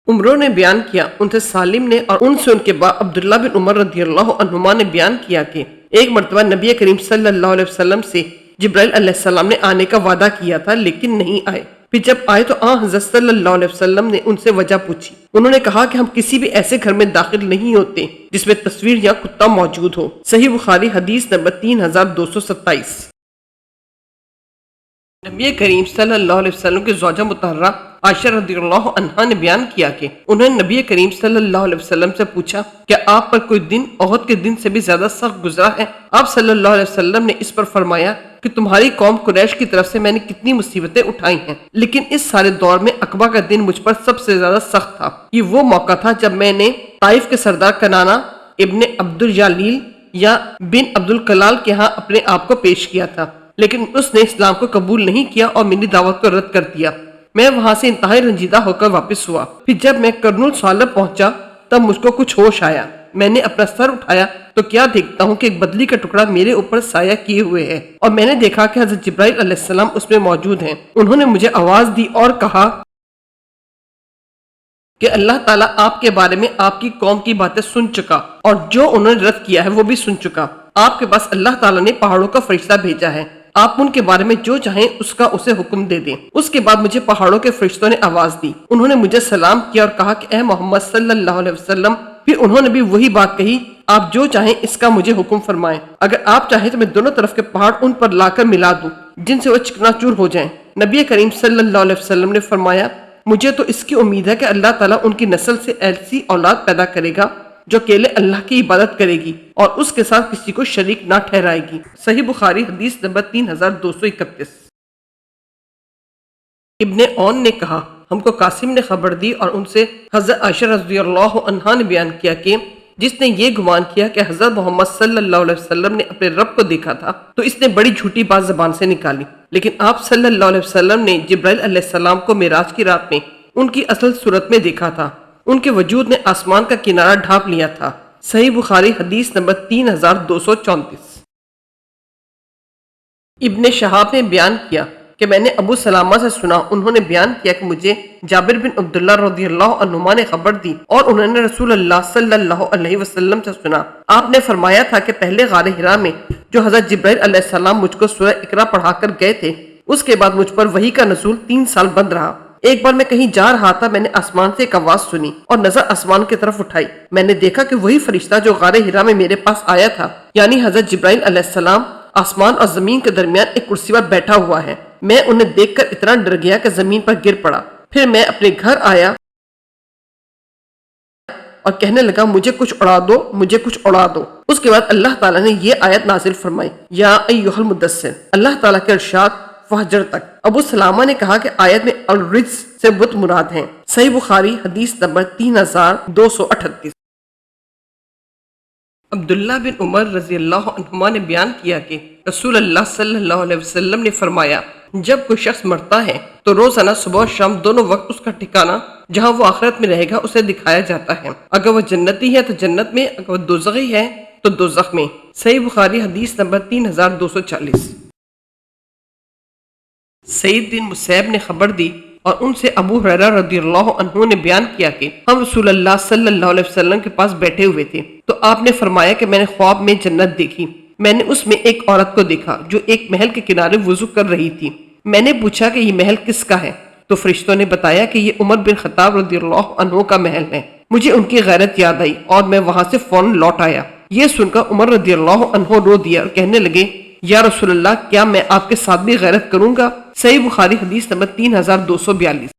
عمروں نے بیان کیا، ان سے سالم نے اور ان سے ان کے بعد عبداللہ بن عمر رضی اللہ عنہما نے بیان کیا کہ ایک مرتبہ نبی کریم صلی اللہ علیہ وسلم سے جبرائیل علیہ السلام نے آنے کا وعدہ کیا تھا لیکن نہیں آئے۔ پھر جب آئے تو حضرت صلی اللہ علیہ وسلم نے ان سے وجہ پوچھی۔ انہوں نے کہا کہ ہم کسی بھی ایسے گھر میں داخل نہیں ہوتے جس میں تصویر یا کتا موجود ہو۔ صحیح بخاری حدیث نمبر 3227۔ نبی کریم صلی اللہ علیہ وسلم کی زوجہ مطہرہ عائشہ رضی اللہ عنہا نے بیان کیا کہ انہوں نے نبی کریم صلی اللہ علیہ وسلم سے پوچھا کہ آپ پر کوئی دن احد کے دن سے بھی زیادہ سخت گزرا ہے؟ آپ صلی اللہ علیہ وسلم نے اس پر فرمایا کہ تمہاری قوم قریش کی طرف سے میں نے کتنی مصیبتیں اٹھائی ہیں، لیکن اس سارے دور میں عقبہ کا دن مجھ پر سب سے زیادہ سخت تھا۔ یہ وہ موقع تھا جب میں نے طائف کے سردار کنانہ ابن عبد الجلیل یا بن عبد الکلال کے ہاں اپنے آپ کو پیش کیا تھا، لیکن اس نے اسلام کو قبول نہیں کیا اور میری دعوت کو رد کر دیا۔ میں وہاں سے انتہائی رنجیدہ ہو کر واپس ہوا۔ پھر جب میں کرن الصالب پہنچا تب مجھ کو کچھ ہوش آیا۔ میں نے اپنا سر اٹھایا تو کیا دیکھتا ہوں کہ ایک بدلی کا ٹکڑا میرے اوپر سایہ کیے ہوئے ہے، اور میں نے دیکھا کہ حضرت جبرائیل علیہ السلام اس میں موجود ہیں۔ انہوں نے مجھے آواز دی اور کہا کہ اللہ تعالیٰ آپ کے بارے میں آپ کی قوم کی باتیں سن چکا اور جو انہوں نے رد کیا ہے وہ بھی سن چکا۔ آپ کے پاس اللہ تعالیٰ نے پہاڑوں کا فرشتہ بھیجا ہے، آپ ان کے بارے میں جو چاہیں اس کا اسے حکم دے دیں۔ اس کے بعد مجھے پہاڑوں کے فرشتوں نے آواز دی، انہوں نے مجھے سلام کیا اور کہا کہ اے محمد صلی اللہ علیہ وسلم۔ پھر انہوں نے بھی وہی بات کہی، آپ جو چاہیں اس کا مجھے حکم فرمائیں، اگر آپ چاہیں تو میں دونوں طرف کے پہاڑ ان پر لا کر ملا دوں جن سے وہ چکنا چور ہو جائیں۔ نبی کریم صلی اللہ علیہ وسلم نے فرمایا مجھے تو اس کی امید ہے کہ اللہ تعالیٰ ان کی نسل سے ایسی اولاد پیدا کرے گا جو اکیلے اللہ کی عبادت کرے گی اور اس کے ساتھ کسی کو شریک نہ ٹھہرائے گی۔ صحیح بخاری حدیث نمبر 3231۔ ابن اون نے کہا ہم کو قاسم نے خبر دی اور ان سے حضرت عائشہ رضی اللہ عنہا نے بیان کیا کہ جس نے یہ گمان کیا کہ حضرت محمد صلی اللہ علیہ وسلم نے اپنے رب کو دیکھا تھا تو اس نے بڑی جھوٹی بات زبان سے نکالی، لیکن آپ صلی اللہ علیہ وسلم نے جبرائیل علیہ السلام کو معراج کی رات میں ان کی اصل صورت میں دیکھا تھا۔ ان کے وجود نے آسمان کا کنارہ ڈھانپ لیا تھا۔ صحیح بخاری حدیث نمبر 3234۔ ابن شہاب نے بیان کیا کہ میں نے ابو سلامہ سے سنا، انہوں نے بیان کیا کہ مجھے جابر بن عبداللہ رضی اللہ عنہما نے خبر دی اور انہوں نے رسول اللہ صلی اللہ علیہ وسلم سے سنا، آپ نے فرمایا تھا کہ پہلے غار حرا میں جو حضرت جبرائیل علیہ السلام مجھ کو سورہ اقرا پڑھا کر گئے تھے، اس کے بعد مجھ پر وحی کا نزول 3 سال بند رہا۔ ایک بار میں کہیں جا رہا تھا، میں نے آسمان سے ایک آواز سنی اور نظر آسمان کی طرف اٹھائی، میں نے دیکھا کہ وہی فرشتہ جو غار حرا میں میرے پاس آیا تھا یعنی حضرت جبرائیل علیہ السلام آسمان اور زمین کے درمیان ایک کرسی پر بیٹھا ہوا ہے۔ میں انہیں دیکھ کر اتنا ڈر گیا کہ زمین پر گر پڑا۔ پھر میں اپنے گھر آیا اور کہنے لگا مجھے کچھ اڑا دو، مجھے کچھ اڑا دو۔ اس کے بعد اللہ تعالیٰ نے یہ آیت نازل فرمائی، یا ایھا المدثر، اللہ تعالیٰ کے ارشاد فہجر تک۔ ابو سلامہ نے کہا کہ آیت میں الرجس سے بت مراد ہیں۔ صحیح بخاری حدیث نمبر 3238۔ عبداللہ بن عمر رضی اللہ عنہما نے بیان کیا کہ رسول اللہ صلی اللہ علیہ وسلم نے فرمایا جب کوئی شخص مرتا ہے تو روزانہ صبح و شام دونوں وقت اس کا ٹھکانہ جہاں وہ آخرت میں رہے گا اسے دکھایا جاتا ہے، اگر وہ جنتی ہے تو جنت میں، اگر وہ دوزخی ہے تو دوزخ میں۔ صحیح بخاری حدیث نمبر 3240۔ سعید بن مسیب نے خبر دی اور ان سے ابو ہریرہ رضی اللہ عنہ نے بیان کیا کہ ہم رسول اللہ صلی اللہ علیہ وسلم کے پاس بیٹھے ہوئے تھے تو آپ نے فرمایا کہ میں نے خواب میں جنت دیکھی، میں نے اس میں ایک عورت کو دیکھا جو ایک محل کے کنارے وضو کر رہی تھی۔ میں نے پوچھا کہ یہ محل کس کا ہے تو فرشتوں نے بتایا کہ یہ عمر بن خطاب رضی اللہ عنہ کا محل ہے۔ مجھے ان کی غیرت یاد آئی اور میں وہاں سے فوراً لوٹ آیا۔ یہ سن کر عمر رضی اللہ عنہ رو دیا اور کہنے لگے یا رسول اللہ کیا میں آپ کے ساتھ بھی غیرت کروں گا؟ صحیح بخاری حدیث نمبر 3242۔